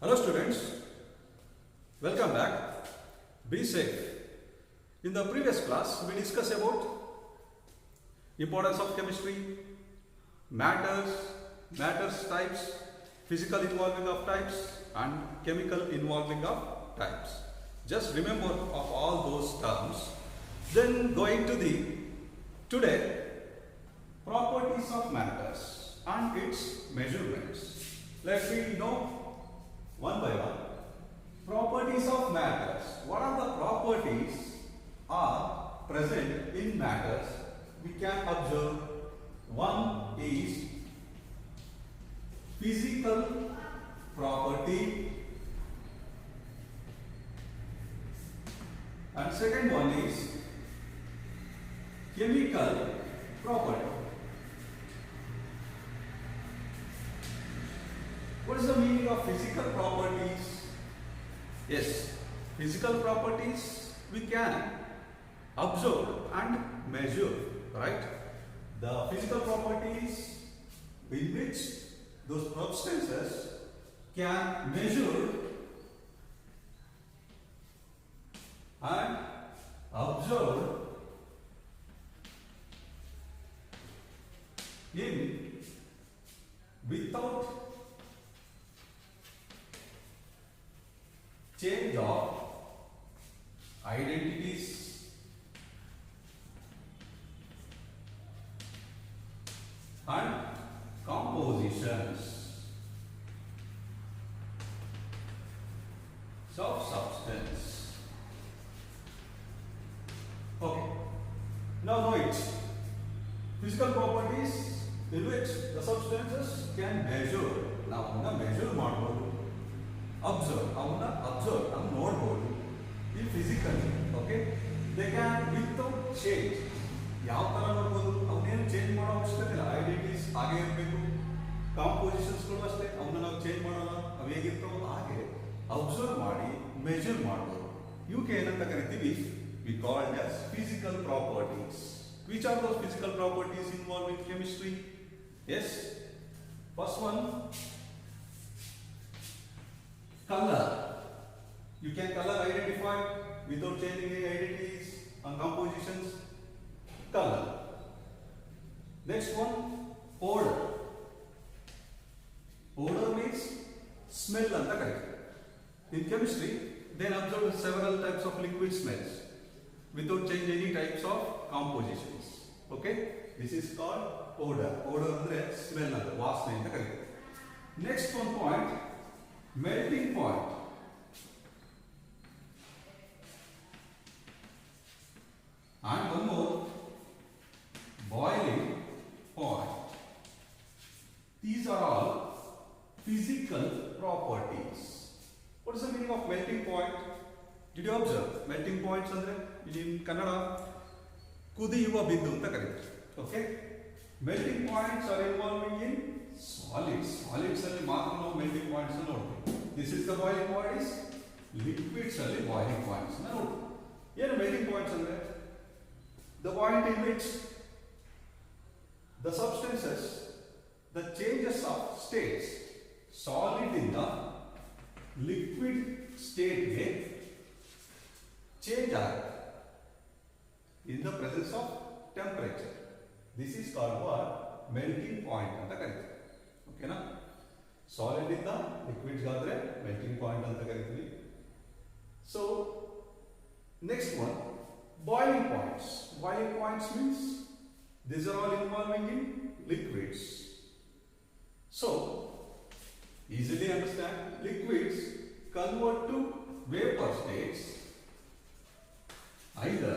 Hello students, welcome back. Be safe. In the previous class, we discussed about importance of chemistry, matters types, physical involving of types and chemical involving of types. Just remember of all those terms. Then going to the today properties of matters and its measurements. Let me know one by one. Properties of matters. What are the properties are present in matters? We can observe. One is physical property, and second one is chemical property. What is the meaning of physical properties? Yes, physical properties we can observe and measure, right? The physical properties in which those substances can measure and observe in without change of identities and compositions of substance. Okay, now know it. Physical properties in which the substances can measure. Now measure ಮಾಡಬಹುದು, observe, ನೋಡಬಹುದು in physically. Okay, they can without change. ಯಾವ ತರ ನೋಡಬಹುದು, ಅವನೇನು change ಮಾಡೋ ಅವಶ್ಯಕತೆ ಇಲ್ಲ. Identities ಹಾಗೆ ಇರಬೇಕು. ಕಾಂಪೋಸಿಷನ್ಸ್ ಗಳು ಅಷ್ಟೇ, ಅವನ್ನ ನಾವು ಚೇಂಜ್ ಮಾಡೋಣ, ಅವು ಹೇಗಿರ್ತವೋ ಹಾಗೆ ಅಬ್ಸರ್ವ್ ಮಾಡಿ ಮೆಜರ್ ಮಾಡಬಹುದು. ಇವಕ್ಕೆ ಏನಂತ ಕರಿತೀವಿ? we called as physical properties. Which are those physical properties involved in chemistry? Yes, first one, color. You can color identify without changing any identities and compositions. Color. Next one, odor. Odor means smell anta karite. In chemistry, they observed several types of liquid smells without changing any types of compositions. Okay, this is called odor. Odor andre smell anta, vaasane anta karite. Next one point, melting point. And one more, boiling point. These are all physical properties. What is the meaning of melting point? Did you observe? Melting points andre in Kannada kudiyuva bindu anta karite. Okay, melting points are involving in solids. Solids alli maatra ನಾವು melting points ಅನ್ನು ನೋಡ್ತೀವಿ. This is the boiling point is liquids alli boiling points ಅನ್ನು ನೋಡ್ತೀವಿ. ಏನು melting points ಅಂದ್ರೆ the point in which the substances, the changes of states, solid in the liquid state ಗೆ change ಆಗುತ್ತೆ in the presence of temperature. This is called what? Melting point ಅಂತ ಕರೀತೀವಿ. ಓಕೆನಾ? Solid ಇಂದ ಲಿಕ್ವಿಡ್ಸ್ ಗಾದ್ರೆ melting point ಅಂತ ಕರೀತೀವಿ. So next one, boiling points. Boiling points means these are all involving in liquids. So easily understand, liquids convert to vapor states either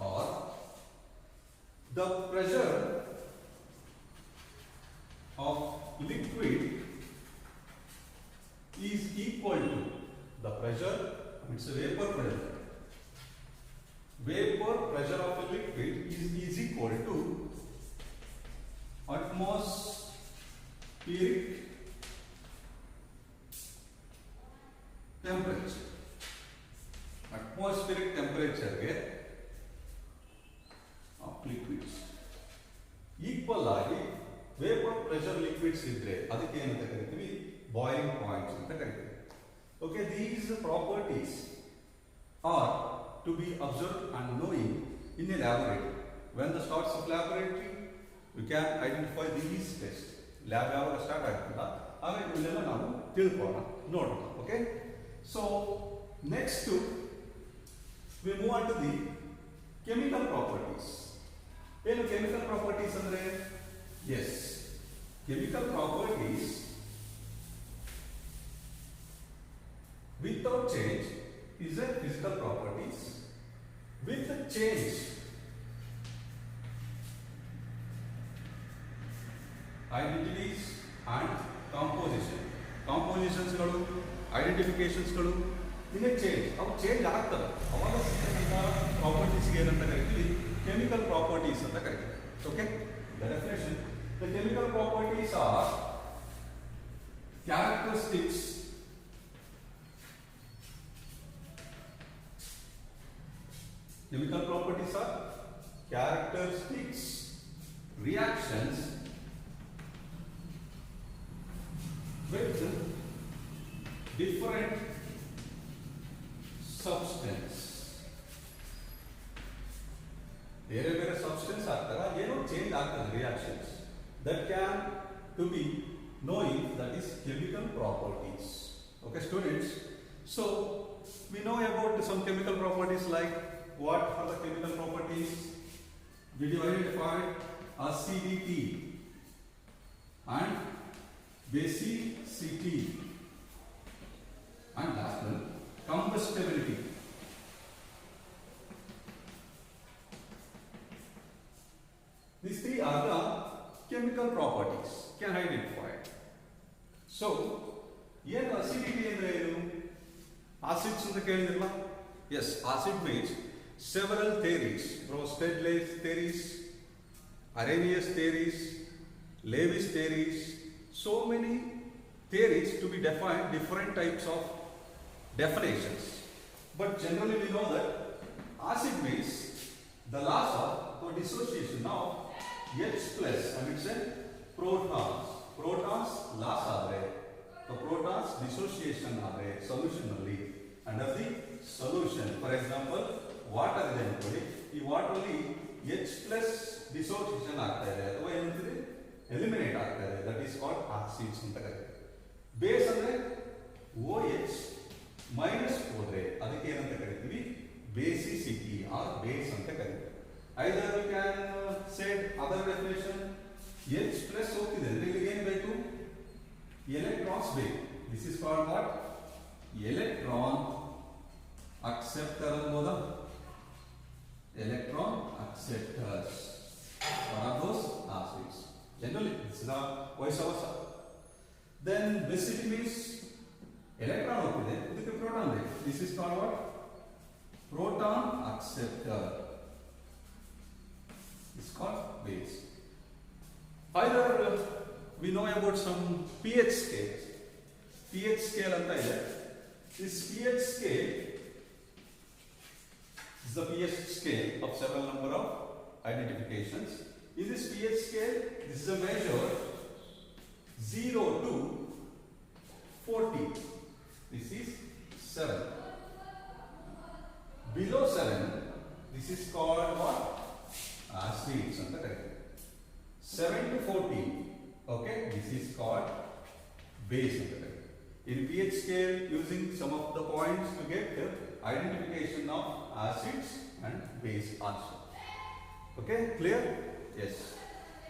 or the pressure of liquid is equal to the pressure, it's a vapor pressure. Vapor pressure of a liquid is equal to atmospheric temperature. Atmospheric temperature of liquids equal ಆಗಿ vapour pressure liquids ಇದ್ರೆ ಅದಕ್ಕೆ ಏನಂತ ಕರಿತೀವಿ? Boiling points ಅಂತ ಕರೀತೀವಿ. Okay, these properties are to be observed and knowing in a laboratory. When the starts of laboratory, we can identify these tests. Lab ಯಾವಾಗ start ಆಗ್ತದ ಆಗ ಇವೆಲ್ಲ ನಾವು ತಿಳ್ಕೊಳ್ಳೋಣ, ನೋಡೋಣ. Okay, so next we move on to the chemical properties. ಏನು chemical properties ಅಂದ್ರೆ? Yes, chemical properties without change is a physical properties. With change, identities and composition. Compositions ಗಳು, identifications ಗಳು in a change. ಅವು change ಆಗ್ತವೆ, ಅವಾಗ properties ಏನಂತ ಕರಿತೀವಿ? Chemical properties ಅಂತ ಕರಿತೀವಿ. Okay, the definition: the chemical properties are characteristics chemical properties are characteristics, reactions with different substance. ಬೇರೆ ಬೇರೆ ಸಬ್ಸ್ಟೆನ್ಸ್ ಆಗ್ತಾರ, ಏನೋ ಚೇಂಜ್ ಆಗ್ತದೆ, reactions that can to be knowing, that is chemical properties. Okay students, so we know about some chemical properties. Like, what are the chemical properties? We identified acidity and basicity, and last one, combustibility. These three are the chemical properties can identify. So, ಏನು acidity ಅಂದ್ರೆ ಏನು? Acids ಅಂತ ಕೇಳಿದ್ರಲ್ಲ? Yes, acid means several theories, Bronsted-Lewis theories, Arrhenius theories, Lewis theories, so many theories to be defined, different types of definitions. But generally we know that acid means the loss of or dissociation of H plus, and it's a protons. Protons loss ಆದರೆ, the protons dissociation ಆದರೆ solution ನಲ್ಲಿ, under the solution, for example water ಇದೆ ಅನ್ಕೊಳ್ಳಿ, ಈ water ಅಲ್ಲಿ H plus dissociation ಆಗ್ತಾ ಇದೆ ಅಥವಾ ಏನಂತೀರಿ ಎಲಿಮಿನೇಟ್ ಆಗ್ತಾ ಇದೆ, ದಟ್ ಈಸ್ ಕಾಲ್ಡ್ ಆಸಿಡ್ಸ್ ಅಂತ ಕರೀತೀವಿ. ಬೇಸ್ ಅಂದ್ರೆ OH ಮೈನಸ್ ಹೋದ್ರೆ ಅದಕ್ಕೆ ಏನಂತ ಕರಿತೀವಿ? ಬೇಸಿಸಿಟಿ ಆರ್ ಬೇಸ್ ಅಂತ ಕರಿತೀವಿ. Either we can say other definition, H plus ಹೋಗ್ತಿದೆ ಅಂದ್ರೆ ಇಲ್ಲಿ ಏನು ಬೇಕು? ಎಲೆಕ್ಟ್ರಾನ್ಸ್ ಬೇಕು. This is called what? Electron acceptor ಅನ್ಬೋದಾ? Electron acceptors. What are those? Acids. Generally, this is the vice versa. Then basicity means electron ಹೋಗ್ತಿದೆ, ಇದಕ್ಕೆ proton ಬೇಕು. This is called what? Proton acceptor. It's called base. Either we know about some pH scale. pH scale anta ide. This pH scale is the pH scale of several number of identifications. In this pH scale, this is a measure 0 to 40. This is 7. Below 7, this is called what? Acids anta karite. 7 to 14, okay, this is called base anta karite. In pH scale, using some of the points to get the identification of acids and base also. Okay, clear? Yes.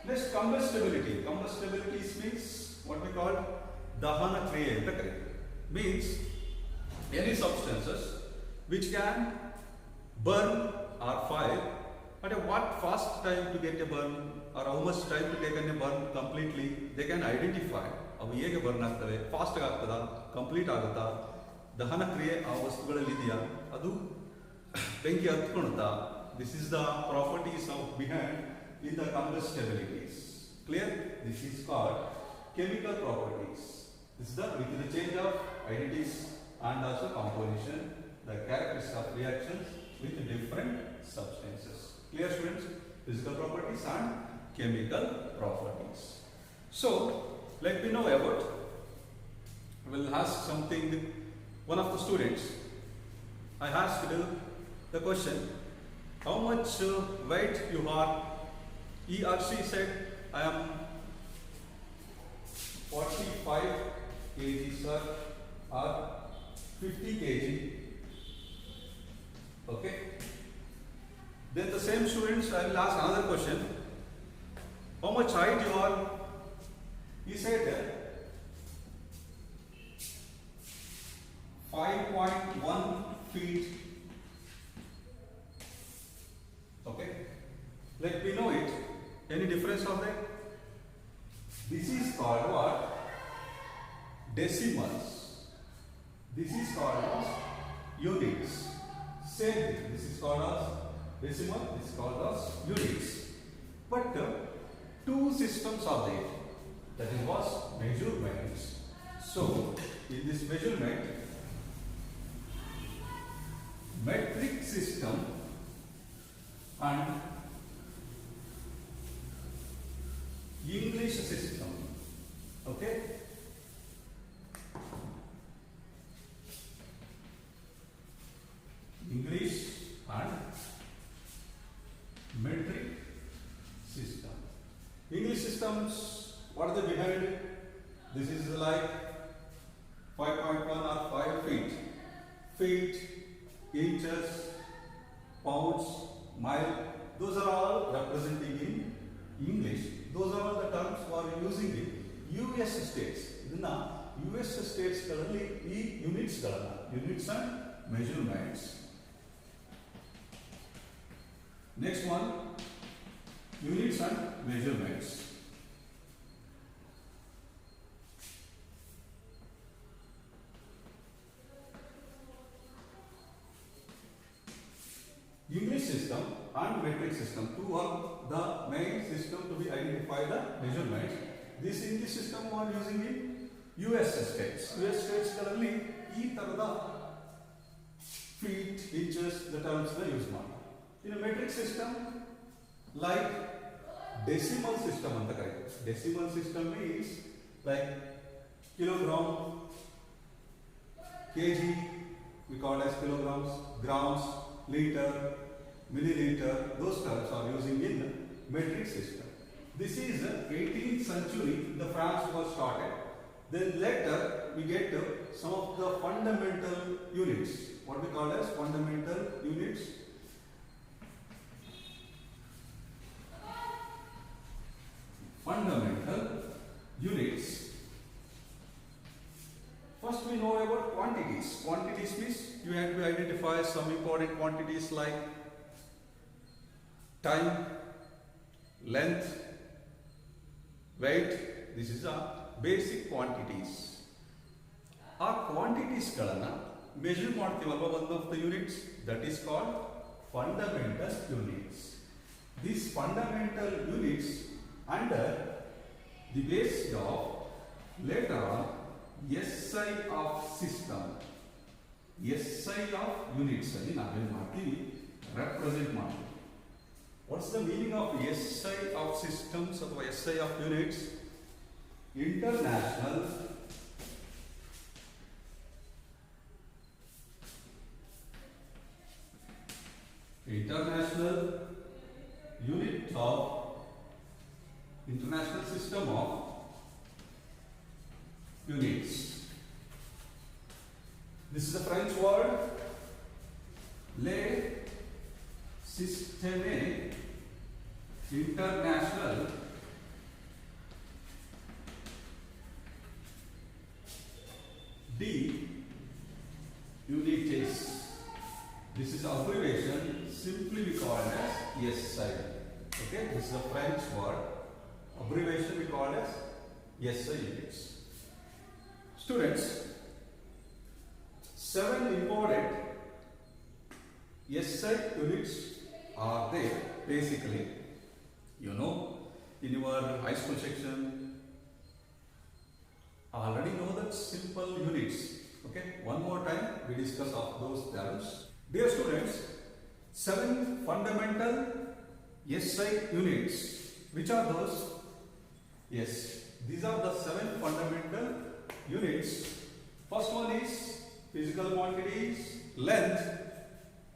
Next, combustibility. Combustibility means what we call dahana kriya anta karite. Means any substances which can burn or fire at a what fast time to get a burn, or how much time to take a burn completely, they can identify. ಅವು ಹೇಗೆ burn ಆಗ್ತವೆ, fast ಆಗ್ತದಾ, complete ಆಗುತ್ತಾ, ದಹನ ಕ್ರಿಯೆ ಆ ವಸ್ತುಗಳಲ್ಲಿ ಇದೆಯಾ, ಅದು ಬೆಂಕಿ ಹತ್ಕೊಳುತ್ತಾ. This is the properties of behind in the combustibilities. Clear? This is called chemical properties. This the with the change of identities and also composition, the characteristics of reactions with different substances. Clear students? Physical properties and chemical properties. So, let me know about will ask something. One of the students, I asked the question, how much weight you are? He or she said, I am 45 kg, sir, or 50 kg. Okay. Then the same students, I will ask another question. How much height you are? He said 5.1 feet. Okay. Let me know it. Any difference of that? This is called what? Decimals. This is called as units. Same thing. This is called as decimal. This is called as units. But two systems are there. That is what? Measurements. So in this measurement, metric system and English system. Okay. English and metric system. English systems, what are they behind it? This is like 5.1 or 5 feet. Feet, inches, pounds, mile, those are all representing in English. Those are all the terms we are using in US states. Idna US states ಗಳಲ್ಲಿ ಈ units ಗಳನ್ನ units and measurements. Next one, units and measurements. English system and metric system, two are the main system to be identify the measurements. This English system we are using in US states. US states ಗಳಲ್ಲಿ ಈ ತರದ feet, inches, the terms they use ಮಾಡಿ. In a metric system, like decimal system anta kariyate. Decimal system means like kilogram, kg, we call as kilograms, grams, liter, milliliter, those terms are using in metric system. This is 18th century, the France was started. Then later we get some of the fundamental units, what we call as fundamental units. Fundamental units. First we know about quantities. Quantities means you have to identify some important quantities like time, length, weight. This is a basic quantities. Our quantities galana measure ಮಾಡ್ತೀವಲ್ವಾ one of the units, that is called fundamental units. These fundamental units under the basis of later on SI of system, SI of units ಅಲ್ಲಿ ನಾವೇನು ಮಾಡ್ತೀವಿ represent ಮಾಡ್ತೀವಿ. What's the meaning of SI of systems ಅಥವಾ SI of units? International unit of international system of units. This is a French word. Les systèmes international de unités. This is abbreviation, simply we call as SI. Okay, this is a French word. Abbreviation we call as SI units. Students, 7 important SI units are there basically. You know, in your high school section, already know that simple units. Okay, one more time we discuss of those terms. Dear students, 7 fundamental SI units. Which are those? Yes, these are the 7 fundamental units First one is physical quantities, length,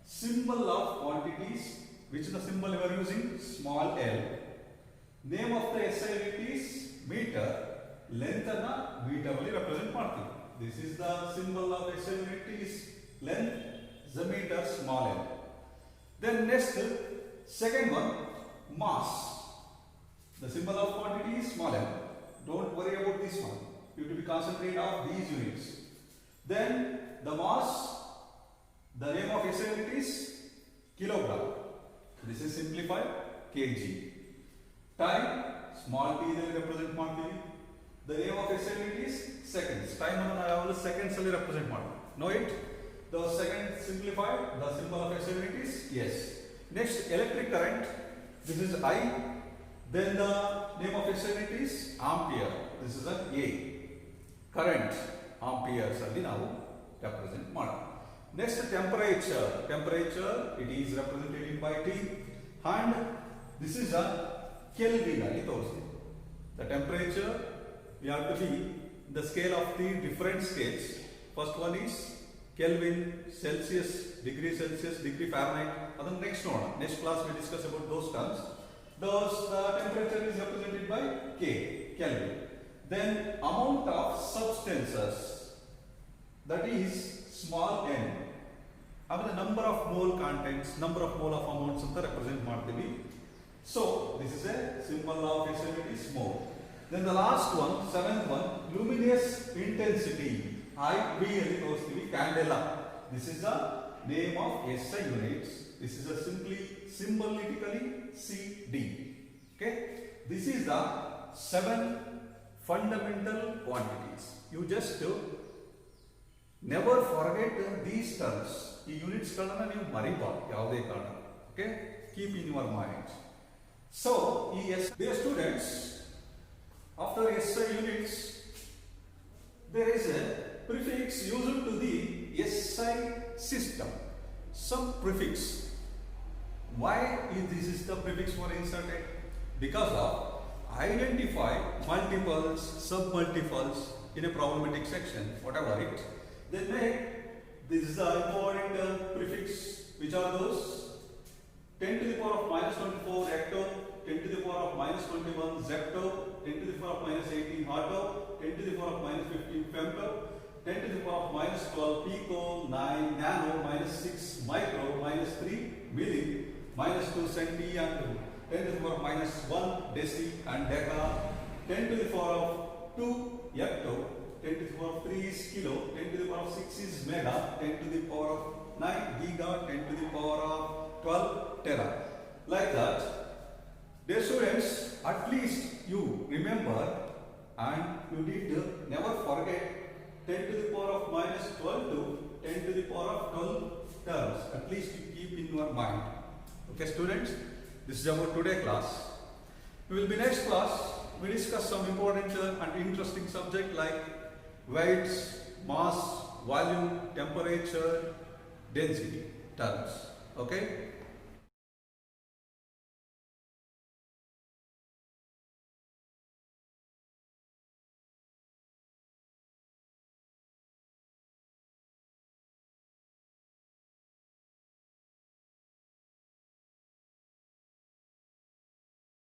symbol of quantities, which is the symbol we are using, small l. Name of the SI unit is meter, length anna meter alli represent ಮಾಡ್ತೀವಿ. This is the symbol of SI unit is length, the meter, small l. Then next, second one, mass. The symbol of quantity is small m. Don't worry about this one. You have to be concentrated on these units. Then the mass, the name of SI unit is kilogram. This is simplified kg. Time, small t will represent ಮಾಡ್ತೀವಿ. The name of SI unit is seconds. Time ಅನ್ನು ನಾವು seconds ಅಲ್ಲಿ represent ಮಾಡ್ತೀವಿ. Know it? The second simplified, the symbol of SI unit is S. Next, electric current. This is I. Then the name of SI unit is ampere. This is an A. Current, amperes ಅಲ್ಲಿ ನಾವು represent ಮಾಡ್ತೀವಿ. Next, temperature. Temperature, it is represented by T. And this is a Kelvin ali ತೋರಿಸ್ತೀವಿ. The temperature, we have to be the scale of three different scales. First one is Kelvin, Celsius, degree Celsius, degree Fahrenheit. And then next one, next class we discuss about those terms. The temperature is represented by K, Kelvin. Then amount of substances, that is small n. Now the number of mole contents, number of mole of amounts ಅಂತ represent ಮಾಡ್ತೀವಿ. So this is a symbol of SI unit is mole. Then the last one, seventh one, luminous intensity. IV ಅಲ್ಲಿ ತೋರಿಸ್ತೀವಿ, candela. This is the name of SI units. This is a simply symbolically CD. Okay, this is the 7 fundamental quantities. You just never forget these terms. ಈ units ಗಳನ್ನ ನೀವು ಮರಿಬಾರ್ದು ಯಾವುದೇ ಕಾರಣ. Okay, keep in your mind. So dear students, after SI units there is a prefix used to the SI system. Some prefix. Why is this the prefix for inserted? Because of identify multiples, submultiples in a problematic section, whatever it. Then make this is the important prefix. Which are those? 10 to the power of minus 24 hecto, 10 to the power of minus 21 zepto, 10 to the power of minus 18 harto, 10 to the power of minus 15 femto, 10 to the power of minus 12 pico, 9 nano, minus 6 micro, minus 3 milli, minus 2 centi, and 10 to the power of minus 1 deci and deca, 10 to the power of 2 hecto, 10 to the power of 3 is kilo, 10 to the power of 6 is mega, 10 to the power of 9 giga, 10 to the power of 12 tera. Like that, dear students, at least you remember and you need to never forget 10 to the power of minus 12 to 10 to the power of 12 terms. At least you keep in your mind. Okay students, this is about today class. We will be next class, we discuss some important and interesting subject like weights, mass, volume, temperature, density terms. Okay.